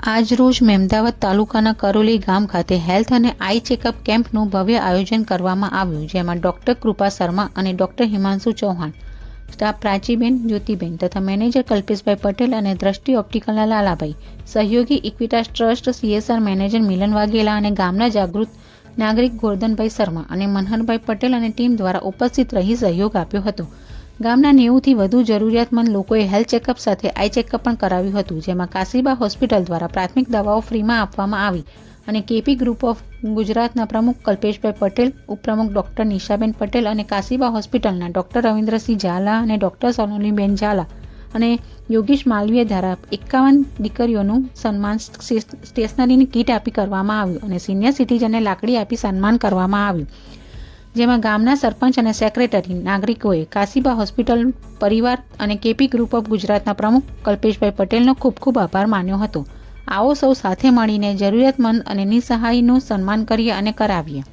આજરોજ મહેમદાવાદ તાલુકાના કરોલી ગામ ખાતે હેલ્થ અને આઈ ચેકઅપ કેમ્પનું ભવ્ય આયોજન કરવામાં આવ્યું, જેમાં ડોક્ટર કૃપા શર્મા અને ડોક્ટર હિમાંશુ ચૌહાણ, સ્ટાફ પ્રાચીબેન, જ્યોતિબેન તથા મેનેજર કલ્પેશભાઈ પટેલ અને દ્રષ્ટિ ઓપ્ટિકલના લાલાભાઈ, સહયોગી ઇક્વિટાસ ટ્રસ્ટ CSR મેનેજર મિલન વાઘેલા અને ગામના જાગૃત નાગરિક ગોરધનભાઈ શર્મા અને મનહરભાઈ પટેલ અને ટીમ દ્વારા ઉપસ્થિત રહી સહયોગ આપ્યો હતો. ગામના 90થી વધુ જરૂરિયાતમંદ લોકોએ હેલ્થ ચેકઅપ સાથે આઈ ચેકઅપ પણ કરાવ્યું હતું, જેમાં કાશીબા હોસ્પિટલ દ્વારા પ્રાથમિક દવાઓ ફ્રીમાં આપવામાં આવી અને કેપી ગ્રુપ ઓફ ગુજરાતના પ્રમુખ કલ્પેશભાઈ પટેલ, ઉપપ્રમુખ ડોક્ટર નિશાબેન પટેલ અને કાશીબા હોસ્પિટલના ડોક્ટર રવિન્દ્રસિંહ ઝાલા અને ડોક્ટર સોનલીબેન ઝાલા અને યોગેશ માલવીય દ્વારા 51 દીકરીઓનું સન્માન સ્ટેશનરીની કીટ આપી કરવામાં આવ્યું અને સિનિયર સિટીઝનને લાકડી આપી સન્માન કરવામાં આવ્યું, જેમાં ગામના સરપંચ અને સેક્રેટરી નાગરિકોએ કાશીબા હોસ્પિટલ પરિવાર અને કેપી ગ્રુપ ઓફ ગુજરાતના પ્રમુખ કલ્પેશભાઈ પટેલનો ખૂબ ખૂબ આભાર માન્યો હતો. આવો સૌ સાથે મળીને જરૂરિયાતમંદ અને નિસહાયનું સન્માન કરીએ અને કરાવીએ.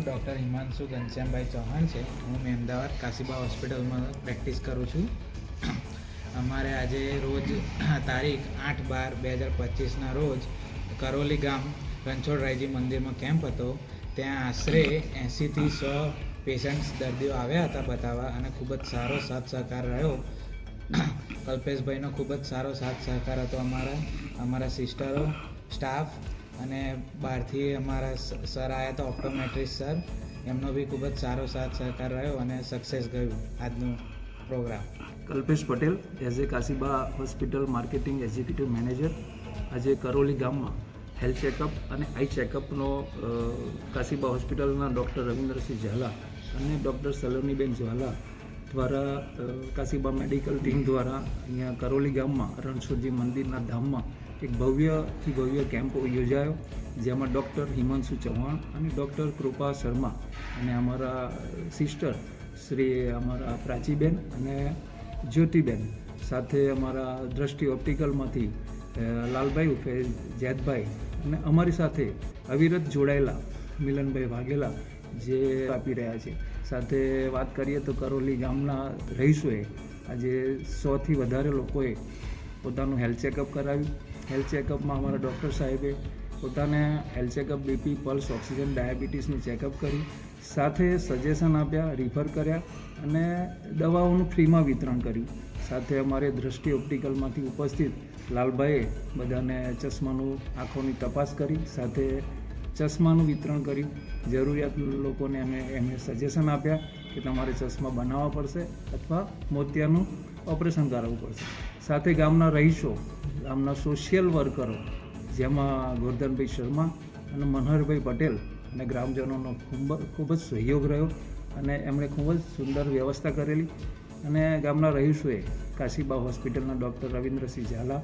ડૉક્ટર હિમાંશુ ઘનશ્યામભાઈ ચૌહાણ છે. હું અમદાવાદ કાશીબા હોસ્પિટલમાં પ્રેક્ટિસ કરું છું. અમારે આજે રોજ તારીખ 8/12/2025ના રોજ કરોલી ગામ રણછોડરાયજી મંદિરમાં કેમ્પ હતો. ત્યાં આશરે 80થી 100 પેશન્ટ્સ દર્દીઓ આવ્યા હતા બતાવવા, અને ખૂબ જ સારો સાથ સહકાર રહ્યો. કલ્પેશભાઈનો ખૂબ જ સારો સાથ સહકાર હતો. અમારા સિસ્ટરો, સ્ટાફ અને બહારથી અમારા સર આવ્યા હતા, ઓપ્ટોમેટ્રિસ્ટ સર, એમનો બી ખૂબ જ સારો સાથ સહકાર રહ્યો અને સક્સેસ ગયું આજનું programme. Kalpesh Patel, as a Kashiba hospital marketing executive manager. આજે કરોલી ગામમાં હેલ્થ ચેકઅપ અને આઈ ચેકઅપનો કાશીબા હોસ્પિટલના ડૉક્ટર રવિન્દ્રસિંહ ઝાલા અને ડૉક્ટર સલોનીબેન ઝાલા દ્વારા કાશીબા મેડિકલ ટીમ દ્વારા અહીંયા કરોલી ગામમાં રણછોડજી મંદિરના ધામમાં એક ભવ્યથી ભવ્ય કેમ્પ યોજાયો, જેમાં ડૉક્ટર હિમાંશુ ચૌહાણ અને ડૉક્ટર કૃપા શર્મા અને અમારા સિસ્ટર શ્રી અમારા પ્રાચીબેન અને જ્યોતિબેન સાથે અમારા દ્રષ્ટિ ઓપ્ટિકલમાંથી લાલભાઈ ઉર્ફે જૈદભાઈ અને અમારી સાથે અવિરત જોડાયેલા મિલનભાઈ વાઘેલા જે આપી રહ્યા છે. સાથે વાત કરીએ તો કરોલી ગામના રહીશોએ આજે 100થી વધારે લોકોએ પોતાનું હેલ્થ ચેકઅપ કરાવ્યું. હેલ્થ ચેકઅપમાં અમારા ડૉક્ટર સાહેબે પોતાને health checkup BP, pulse, oxygen, ડાયાબિટીસનું ચેકઅપ કરી, સાથે સજેશન આપ્યા, રિફર કર્યા અને દવાઓનું ફ્રીમાં વિતરણ કર્યું. સાથે અમારે દ્રષ્ટિ ઓપ્ટિકલમાંથી ઉપસ્થિત લાલભાઈએ બધાને ચશ્માનું આંખોની તપાસ કરી, સાથે ચશ્માનું વિતરણ કર્યું. જરૂરિયાત લોકોને એમને સજેશન આપ્યા કે તમારે ચશ્મા બનાવવા પડશે અથવા મોતિયાનું ઓપરેશન કરાવવું પડશે. સાથે ગામના રહીશો, ગામના સોશિયલ વર્કરો, જેમાં ગોરધનભાઈ શર્મા અને મનહરભાઈ પટેલ અને ગ્રામજનોનો ખૂબ જ સહયોગ રહ્યો અને એમણે ખૂબ જ સુંદર વ્યવસ્થા કરેલી. અને ગામના રહીશોએ કાશીબા હોસ્પિટલના ડૉક્ટર રવિન્દ્રસિંહ ઝાલા,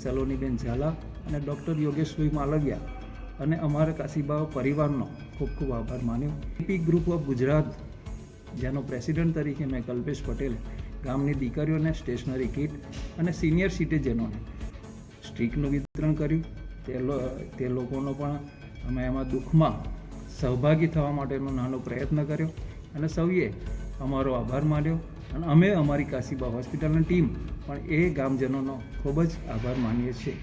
સલોનીબેન ઝાલા અને ડૉક્ટર યોગેશભાઈ માલવિયા અને અમારા કાશીબા પરિવારનો ખૂબ ખૂબ આભાર માન્યો. પીપી ગ્રુપ ઓફ ગુજરાત, જેનો પ્રેસિડેન્ટ તરીકે મેં કલ્પેશ પટેલ, ગામની દીકરીઓને સ્ટેશનરી કીટ અને સિનિયર સિટીઝનોને સ્ટ્રીકનું વિતરણ કર્યું. તે લોકોનો પણ અમે એમાં દુઃખમાં સહભાગી થવા માટેનો નાનો પ્રયત્ન કર્યો અને સૌએ અમારો આભાર માન્યો. અને અમે અમારી કાશીબા હોસ્પિટલની ટીમ પણ એ ગામજનોનો ખૂબ જ આભાર માનીએ છીએ.